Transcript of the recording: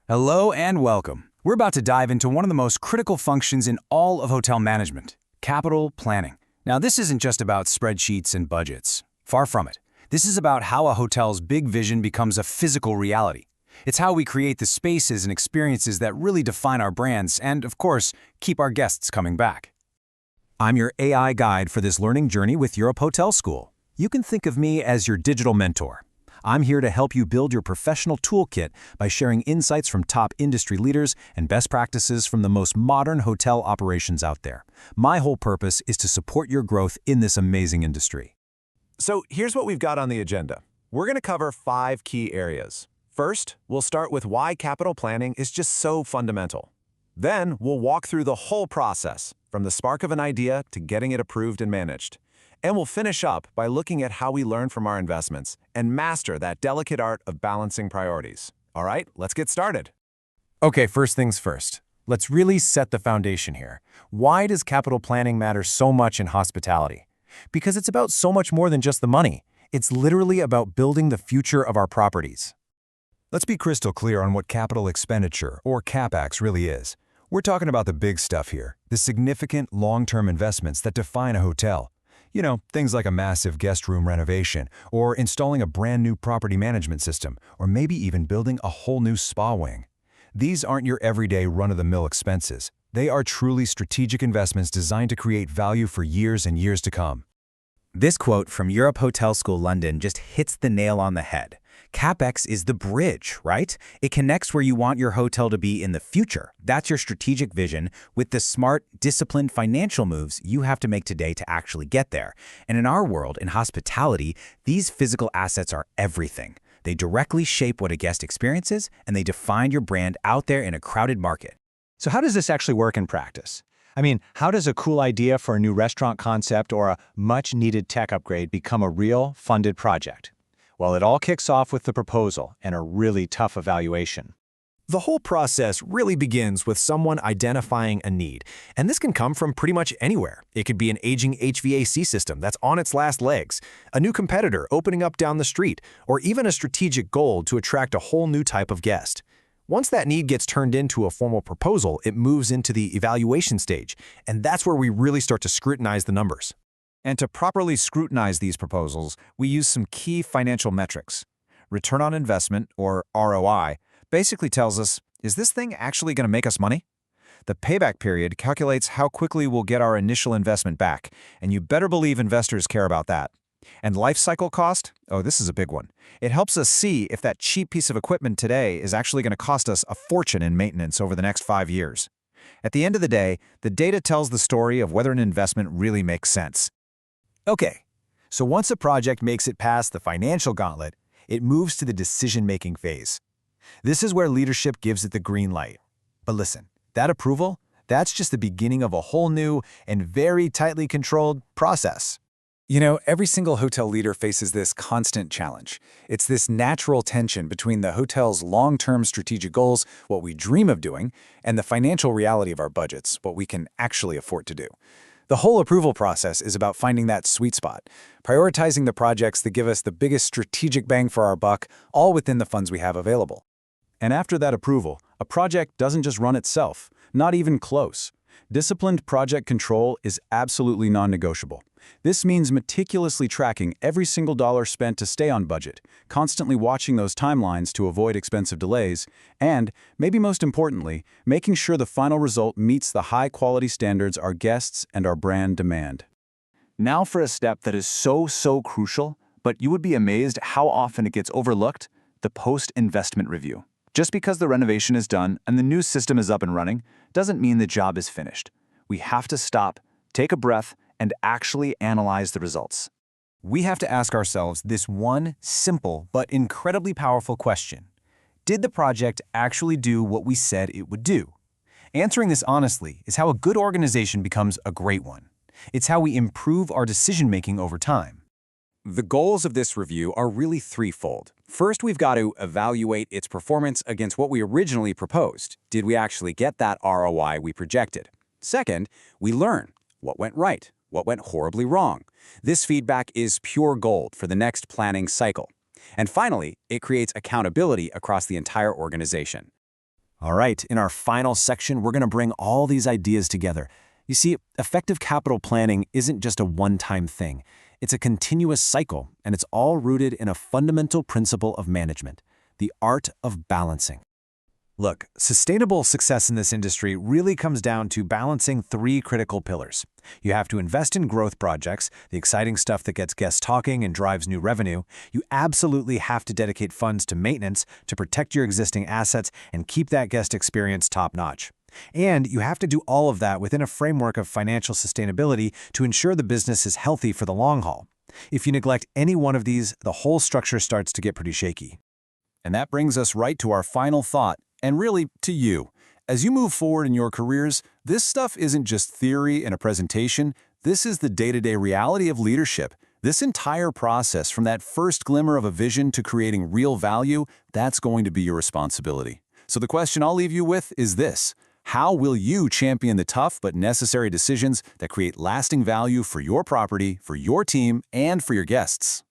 Hello and welcome. We're about to dive into one of the most critical functions in all of hotel management, capital planning. Now, this isn't just about spreadsheets and budgets. Far from it. This is about how a hotel's big vision becomes a physical reality. It's how we create the spaces and experiences that really define our brands and, of course, keep our guests coming back. I'm your AI guide for this learning journey with Europe Hotel School. You can think of me as your digital mentor. I'm here to help you build your professional toolkit by sharing insights from top industry leaders and best practices from the most modern hotel operations out there. My whole purpose is to support your growth in this amazing industry. So here's what we've got on the agenda. We're going to cover 5 key areas. First, we'll start with why capital planning is just so fundamental. Then, we'll walk through the whole process, from the spark of an idea to getting it approved and managed. And we'll finish up by looking at how we learn from our investments and master that delicate art of balancing priorities. All right, let's get started. Okay, first things first. Let's really set the foundation here. Why does capital planning matter so much in hospitality? Because it's about so much more than just the money. It's literally about building the future of our properties. Let's be crystal clear on what capital expenditure, or CapEx, really is. We're talking about the big stuff here, the significant long-term investments that define a hotel. You know, things like a massive guest room renovation, or installing a brand new property management system, or maybe even building a whole new spa wing. These aren't your everyday run-of-the-mill expenses. They are truly strategic investments designed to create value for years and years to come. This quote from Europe Hotel School London just hits the nail on the head. CapEx is the bridge, right? It connects where you want your hotel to be in the future. That's your strategic vision with the smart, disciplined financial moves you have to make today to actually get there. And in our world, in hospitality, these physical assets are everything. They directly shape what a guest experiences, and they define your brand out there in a crowded market. So how does this actually work in practice? I mean, how does a cool idea for a new restaurant concept or a much-needed tech upgrade become a real, funded project? Well, it all kicks off with the proposal and a really tough evaluation. The whole process really begins with someone identifying a need, and this can come from pretty much anywhere. It could be an aging HVAC system that's on its last legs, a new competitor opening up down the street, or even a strategic goal to attract a whole new type of guest. Once that need gets turned into a formal proposal, it moves into the evaluation stage, and that's where we really start to scrutinize the numbers. And to properly scrutinize these proposals, we use some key financial metrics. Return on investment, or ROI, basically tells us, is this thing actually going to make us money? The payback period calculates how quickly we'll get our initial investment back, and you better believe investors care about that. And life cycle cost? Oh, this is a big one. It helps us see if that cheap piece of equipment today is actually going to cost us a fortune in maintenance over the next 5 years. At the end of the day, the data tells the story of whether an investment really makes sense. Okay, so once a project makes it past the financial gauntlet, it moves to the decision-making phase. This is where leadership gives it the green light. But listen, that approval, that's just the beginning of a whole new and very tightly controlled process. You know, every single hotel leader faces this constant challenge. It's this natural tension between the hotel's long-term strategic goals, what we dream of doing, and the financial reality of our budgets, what we can actually afford to do. The whole approval process is about finding that sweet spot, prioritizing the projects that give us the biggest strategic bang for our buck, all within the funds we have available. And after that approval, a project doesn't just run itself, not even close. Disciplined project control is absolutely non-negotiable. This means meticulously tracking every single dollar spent to stay on budget, constantly watching those timelines to avoid expensive delays, and, maybe most importantly, making sure the final result meets the high-quality standards our guests and our brand demand. Now for a step that is so crucial, but you would be amazed how often it gets overlooked, the post-investment review. Just because the renovation is done and the new system is up and running doesn't mean the job is finished. We have to stop, take a breath, and actually analyze the results. We have to ask ourselves this one simple but incredibly powerful question. Did the project actually do what we said it would do? Answering this honestly is how a good organization becomes a great one. It's how we improve our decision-making over time. The goals of this review are really threefold. First, we've got to evaluate its performance against what we originally proposed. Did we actually get that ROI we projected? Second, we learn what went right, what went horribly wrong. This feedback is pure gold for the next planning cycle. And finally, it creates accountability across the entire organization. All right, in our final section, we're going to bring all these ideas together. You see, effective capital planning isn't just a one-time thing. It's a continuous cycle, and it's all rooted in a fundamental principle of management, the art of balancing. Look, sustainable success in this industry really comes down to balancing three critical pillars. You have to invest in growth projects, the exciting stuff that gets guests talking and drives new revenue. You absolutely have to dedicate funds to maintenance to protect your existing assets and keep that guest experience top-notch. And you have to do all of that within a framework of financial sustainability to ensure the business is healthy for the long haul. If you neglect any one of these, the whole structure starts to get pretty shaky. And that brings us right to our final thought, and really to you. As you move forward in your careers, this stuff isn't just theory and a presentation. This is the day-to-day reality of leadership. This entire process, from that first glimmer of a vision to creating real value, that's going to be your responsibility. So the question I'll leave you with is this: how will you champion the tough but necessary decisions that create lasting value for your property, for your team, and for your guests?